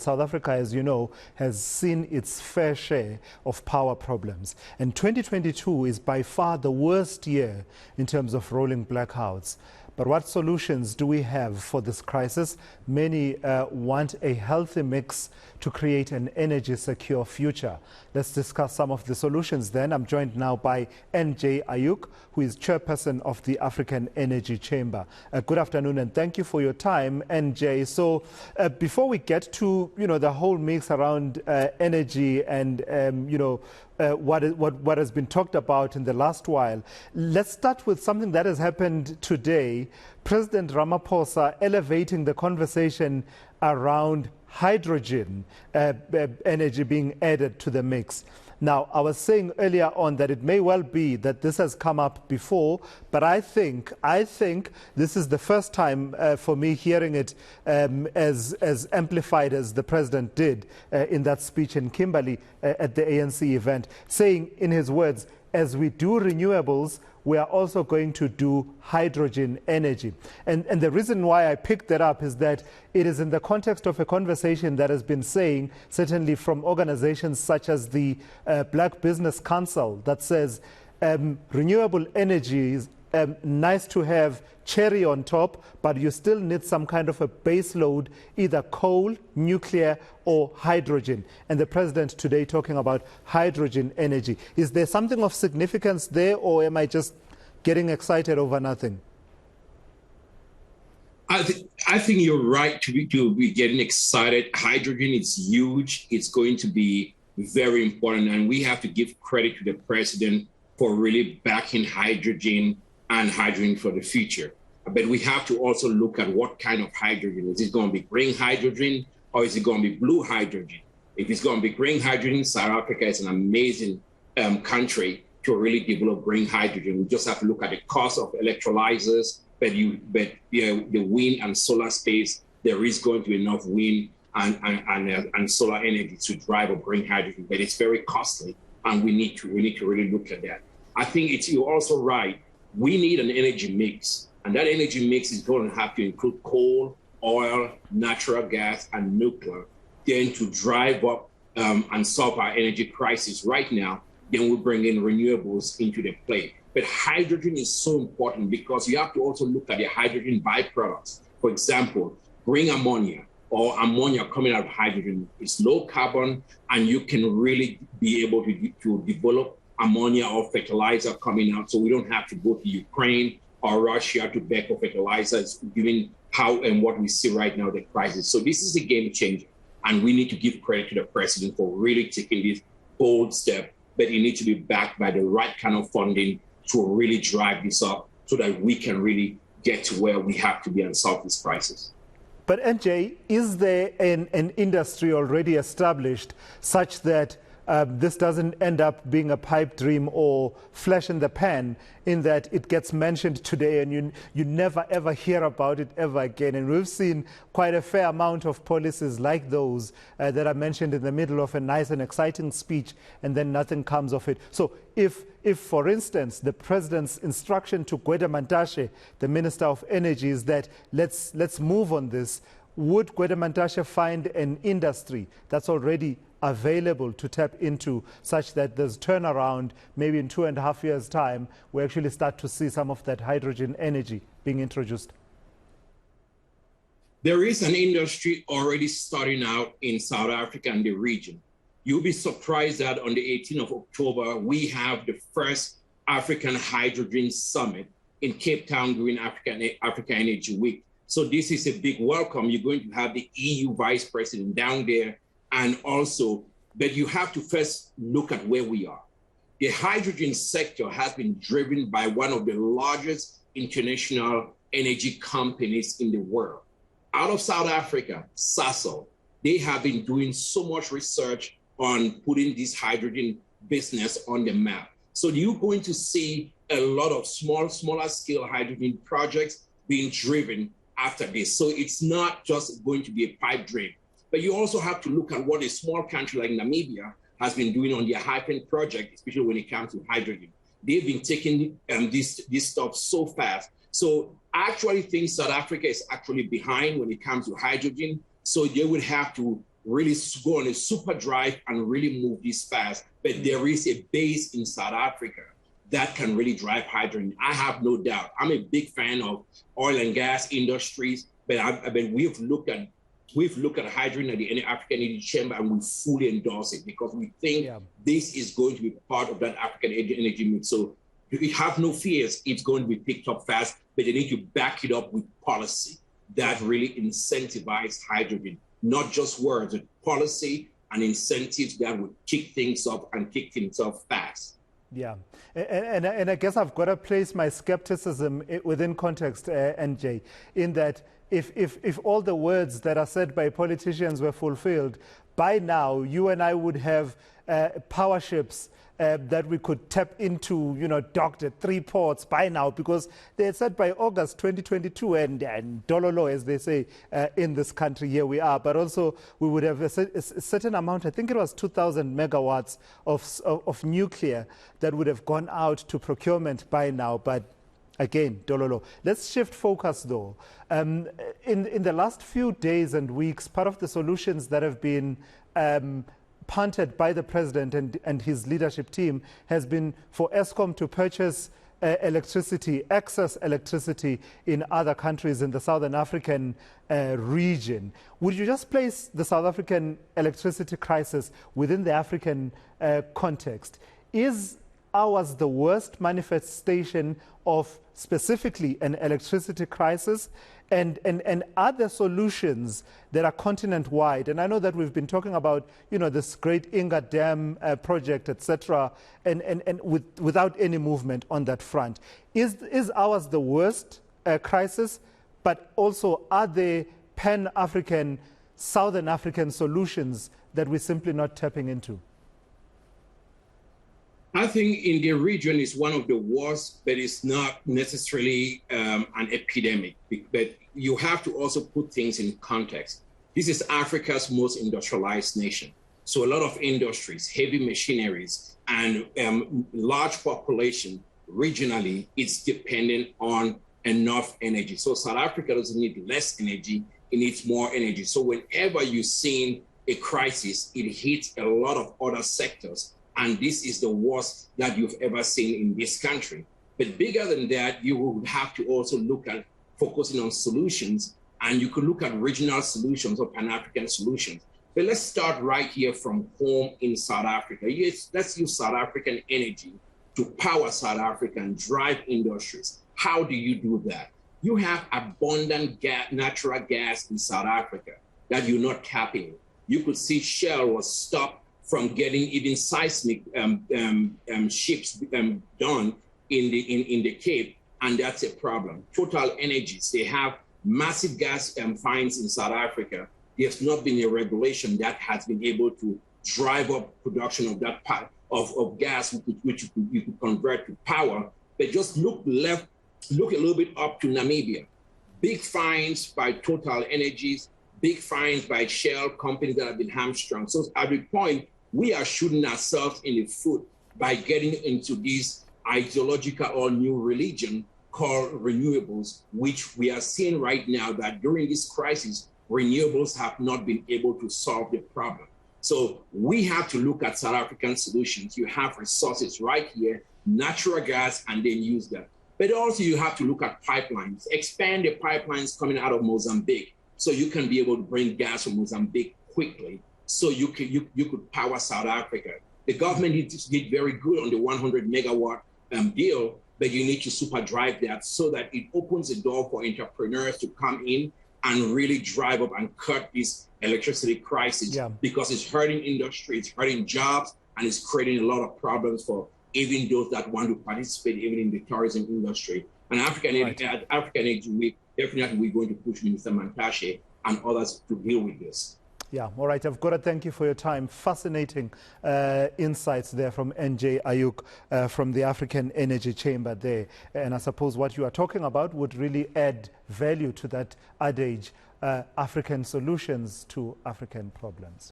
South Africa, as you know, has seen its fair share of power problems. And 2022 is by far the worst year in terms of rolling blackouts. But what solutions do we have for this crisis? Many want a healthy mix to create an energy secure future. Let's discuss some of the solutions then. I'm joined now by NJ Ayuk, who is chairperson of the African Energy Chamber. Good afternoon and thank you for your time, NJ. So before we get to, the whole mix around energy and, what has been talked about in the last while, let's start with something that has happened today. President Ramaphosa elevating the conversation around hydrogen energy being added to the mix. Now, I was saying earlier on that it may well be that this has come up before, but I think this is the first time for me hearing it as amplified as the president did in that speech in Kimberley at the ANC event, saying in his words, as we do renewables, we are also going to do hydrogen energy. And the reason why I picked that up is that it is in the context of a conversation that has been saying, certainly from organizations such as the Black Business Council, that says renewable energy is nice to have cherry on top, but you still need some kind of a base load, either coal, nuclear, or hydrogen. And the president today talking about hydrogen energy. Is there something of significance there, or am I just getting excited over nothing? I think you're right to be getting excited. Hydrogen is huge. It's going to be very important. And we have to give credit to the president for really backing hydrogen and hydrogen for the future. But we have to also look at what kind of hydrogen. Is it going to be green hydrogen or is it going to be blue hydrogen? If it's going to be green hydrogen, South Africa is an amazing country to really develop green hydrogen. We just have to look at the cost of electrolyzers, but the wind and solar space, there is going to be enough wind and solar energy to drive a green hydrogen, but it's very costly, and we need to really look at that. I think you're also right. We need an energy mix, and that energy mix is going to have to include coal, oil, natural gas, and nuclear. Then to drive up and solve our energy crisis right now, then we bring in renewables into the play. But hydrogen is so important because you have to also look at the hydrogen byproducts. For example, green ammonia or ammonia coming out of hydrogen is low carbon, and you can really be able to develop ammonia or fertilizer coming out, so we don't have to go to Ukraine or Russia to beg for fertilizers, given how and what we see right now, the crisis. So this is a game changer, and we need to give credit to the president for really taking this bold step, but it needs to be backed by the right kind of funding to really drive this up so that we can really get to where we have to be and solve this crisis. But NJ, is there an industry already established such that this doesn't end up being a pipe dream or flash in the pan, in that it gets mentioned today and you never ever hear about it ever again? And we've seen quite a fair amount of policies like those that are mentioned in the middle of a nice and exciting speech, and then nothing comes of it. So if for instance, the president's instruction to Gwede Mantashe, the Minister of Energy, is that let's move on this, would Gwede Mantashe find an industry that's already available to tap into, such that there's turnaround maybe in 2.5 years' time, we actually start to see some of that hydrogen energy being introduced? There is an industry already starting out in South Africa and the region. You'll be surprised that on the 18th of October, we have the first African Hydrogen Summit in Cape Town during Africa Energy Week. So this is a big welcome. You're going to have the EU Vice President down there. And also, but you have to first look at where we are. The hydrogen sector has been driven by one of the largest international energy companies in the world. Out of South Africa, Sasol, they have been doing so much research on putting this hydrogen business on the map. So you're going to see a lot of smaller scale hydrogen projects being driven after this. So it's not just going to be a pipe dream. But you also have to look at what a small country like Namibia has been doing on their Hypen project, especially when it comes to hydrogen. They've been taking this stuff so fast. So I actually think South Africa is actually behind when it comes to hydrogen. So they would have to really go on a super drive and really move this fast. But there is a base in South Africa that can really drive hydrogen. I have no doubt. I'm a big fan of oil and gas industries, but we've looked at hydrogen at the African Energy Chamber, and we fully endorse it because we think this is going to be part of that African energy mix. So we have no fears. It's going to be picked up fast, but they need to back it up with policy that really incentivizes hydrogen, not just words, but policy and incentives that would kick things up and kick things off fast. Yeah, and I guess I've got to place my skepticism within context, NJ, in that if all the words that are said by politicians were fulfilled, by now you and I would have power ships that we could tap into, docked at 3 ports by now, because they had said by August 2022, and dololo, as they say in this country, here we are. But also we would have a certain amount, I think it was 2,000 megawatts of nuclear that would have gone out to procurement by now. But again, dololo. Let's shift focus though. In the last few days and weeks, part of the solutions that have been punted by the president and his leadership team has been for Eskom to purchase excess electricity in other countries in the Southern African region. Would you just place the South African electricity crisis within the African context? Is ours the worst manifestation of specifically an electricity crisis? And are there solutions that are continent-wide? And I know that we've been talking about, this great eNCA dam project, etc., and without any movement on that front. Is ours the worst crisis? But also, are there pan-African, Southern African solutions that we're simply not tapping into? I think in the region is one of the worst, but it's not necessarily an epidemic. But you have to also put things in context. This is Africa's most industrialized nation. So a lot of industries, heavy machineries, and large population regionally, it's dependent on enough energy. So South Africa doesn't need less energy, it needs more energy. So whenever you're seeing a crisis, it hits a lot of other sectors. And this is the worst that you've ever seen in this country. But bigger than that, you would have to also look at focusing on solutions, and you could look at regional solutions or Pan-African solutions. But let's start right here from home in South Africa. Yes, let's use South African energy to power South Africa and drive industries. How do you do that? You have abundant natural gas in South Africa that you're not tapping. You could see Shell was stopped from getting even seismic ships done in the Cape, and that's a problem. Total Energies, they have massive gas finds in South Africa. There's not been a regulation that has been able to drive up production of that part of gas, which you could convert to power. But just look a little bit up to Namibia. Big finds by Total Energies, big finds by Shell, companies that have been hamstrung. So at the point, we are shooting ourselves in the foot by getting into this ideological or new religion called renewables, which we are seeing right now that during this crisis, renewables have not been able to solve the problem. So we have to look at South African solutions. You have resources right here, natural gas, and then use that. But also you have to look at pipelines, expand the pipelines coming out of Mozambique so you can be able to bring gas from Mozambique quickly, so you could power South Africa. The government did very good on the 100 megawatt deal, but you need to super drive that so that it opens the door for entrepreneurs to come in and really drive up and cut this electricity crisis, because it's hurting industry, it's hurting jobs, and it's creating a lot of problems for even those that want to participate even in the tourism industry. And African Energy Week, definitely we're going to push Minister Mantashe and others to deal with this. Yeah, all right. I've got to thank you for your time. Fascinating insights there from NJ Ayuk from the African Energy Chamber there. And I suppose what you are talking about would really add value to that adage, African solutions to African problems.